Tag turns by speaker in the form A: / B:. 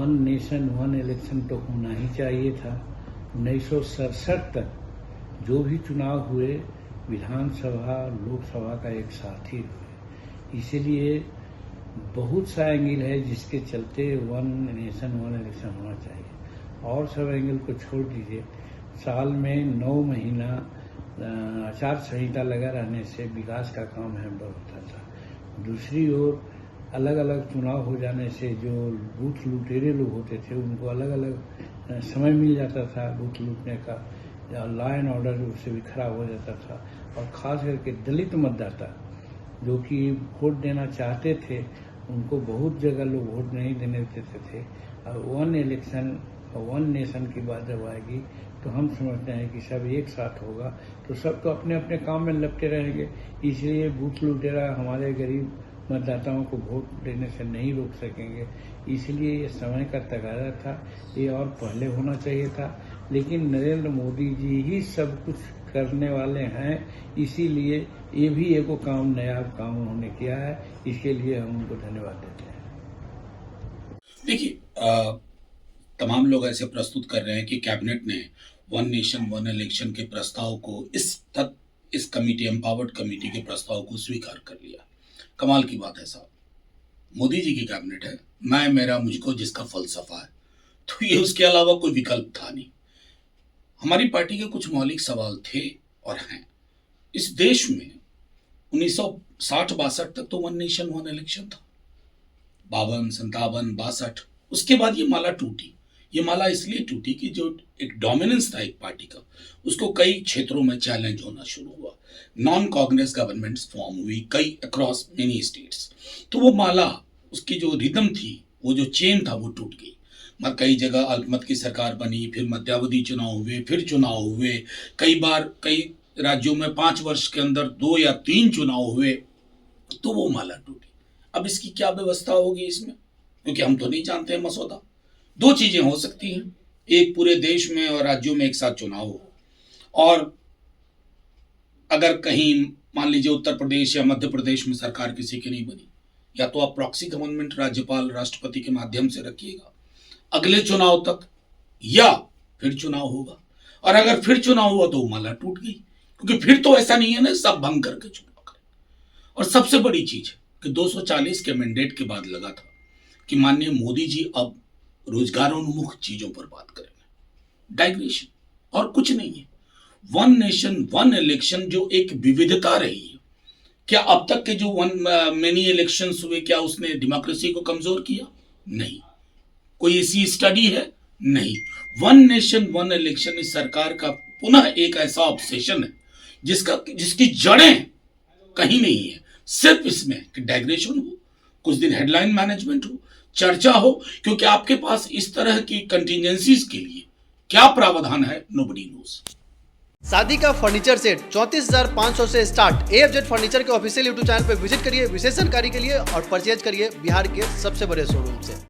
A: One nation one election तो होना ही चाहिए था। 1967 तक जो भी चुनाव हुए विधानसभा लोकसभा का एक साथ ही हुए, इसीलिए बहुत सा एंगल है जिसके चलते वन नेशन वन इलेक्शन होना चाहिए। और सब एंगल को छोड़ दीजिए, साल में 9 महीना आचार संहिता लगा रहने से विकास का काम हैम्पर होता था। दूसरी ओर अलग अलग चुनाव हो जाने से जो बूथ लुटेरे लोग होते थे उनको अलग अलग समय मिल जाता था बूथ लूटने का, या लॉ एंड ऑर्डर उससे भी खराब हो जाता था। और खास करके दलित मतदाता जो कि वोट देना चाहते थे उनको बहुत जगह लोग वोट नहीं देने देते थे। और वन इलेक्शन वन नेशन की बात जब आएगी तो हम समझते हैं कि सब एक साथ होगा तो सब तो अपने अपने काम में लपटे रहेंगे। इसलिए बूथ लुटेरा हमारे गरीब मतदाताओं को वोट देने से नहीं रोक सकेंगे। इसलिए ये समय का तकाजा था, ये और पहले होना चाहिए था। लेकिन नरेंद्र मोदी जी ही सब कुछ करने वाले हैं, इसीलिए ये भी एक काम नया काम उन्होंने किया है, इसके लिए हम उनको धन्यवाद देते हैं।
B: देखिए, तमाम लोग ऐसे प्रस्तुत कर रहे हैं कि कैबिनेट ने वन नेशन वन इलेक्शन के प्रस्ताव को इस कमेटी एम्पावर्ड कमेटी के प्रस्ताव को स्वीकार कर लिया। कमाल की बात है साहब, मोदी जी की कैबिनेट है, मैं मेरा मुझको जिसका फलसफा है, तो ये उसके अलावा कोई विकल्प था नहीं। हमारी पार्टी के कुछ मौलिक सवाल थे और हैं। इस देश में 1960-62 तक तो वन नेशन वन इलेक्शन था, 52, 57, 62। उसके बाद ये माला टूटी। ये माला इसलिए टूटी कि जो एक डोमिनेंस था एक पार्टी का, उसको कई क्षेत्रों में चैलेंज होना शुरू हुआ। नॉन कांग्रेस गवर्नमेंट्स फॉर्म हुई कई अक्रॉस मेनी स्टेट्स, तो वो माला, उसकी जो रिदम थी, वो जो चेन था, वो टूट गई। कई जगह अल्पमत की सरकार बनी, फिर मध्यावधि चुनाव हुए, फिर चुनाव हुए, कई बार कई राज्यों में 5 वर्ष के अंदर 2 या 3 चुनाव हुए, तो वो माला टूटी। अब इसकी क्या व्यवस्था होगी इसमें, क्योंकि हम तो नहीं जानते हैं मसौदा। 2 चीजें हो सकती हैं, एक पूरे देश में और राज्यों में एक साथ चुनाव हो, और अगर कहीं मान लीजिए उत्तर प्रदेश या मध्य प्रदेश में सरकार किसी की नहीं बनी, या तो आप प्रॉक्सी गवर्नमेंट राज्यपाल राष्ट्रपति के माध्यम से रखिएगा अगले चुनाव तक, या फिर चुनाव होगा। और अगर फिर चुनाव हुआ तो माला टूट गई, क्योंकि फिर तो ऐसा नहीं है ना सब भंग करके चुनाव करें। और सबसे बड़ी चीज है कि 240 के मैंडेट के बाद लगा था कि माननीय मोदी जी अब रोजगारोन्मुख चीजों पर बात करेंगे, डाइग्रेशन और कुछ नहीं है। वन नेशन वन इलेक्शन जो एक विविधता रही है, क्या अब तक के जो मेनी इलेक्शंस हुए, क्या उसने डेमोक्रेसी को कमजोर किया? नहीं। कोई ऐसी स्टडी है? नहीं। वन नेशन वन इलेक्शन इस सरकार का पुनः एक ऐसा ऑब्सेशन है जिसकी जड़ें कहीं नहीं है, सिर्फ इसमें कि डाइग्रेशन हो, कुछ दिन हेडलाइन मैनेजमेंट हो, चर्चा हो, क्योंकि आपके पास इस तरह की कंटिजेंसीज के लिए क्या प्रावधान है, नोबडी नोज।
C: शादी का फर्नीचर सेट 34,500 से स्टार्ट। AFZ फर्नीचर के ऑफिशियल यूट्यूब चैनल पर विजिट करिए विशेष जानकारी के लिए और परचेज करिए बिहार के सबसे बड़े शोरूम से।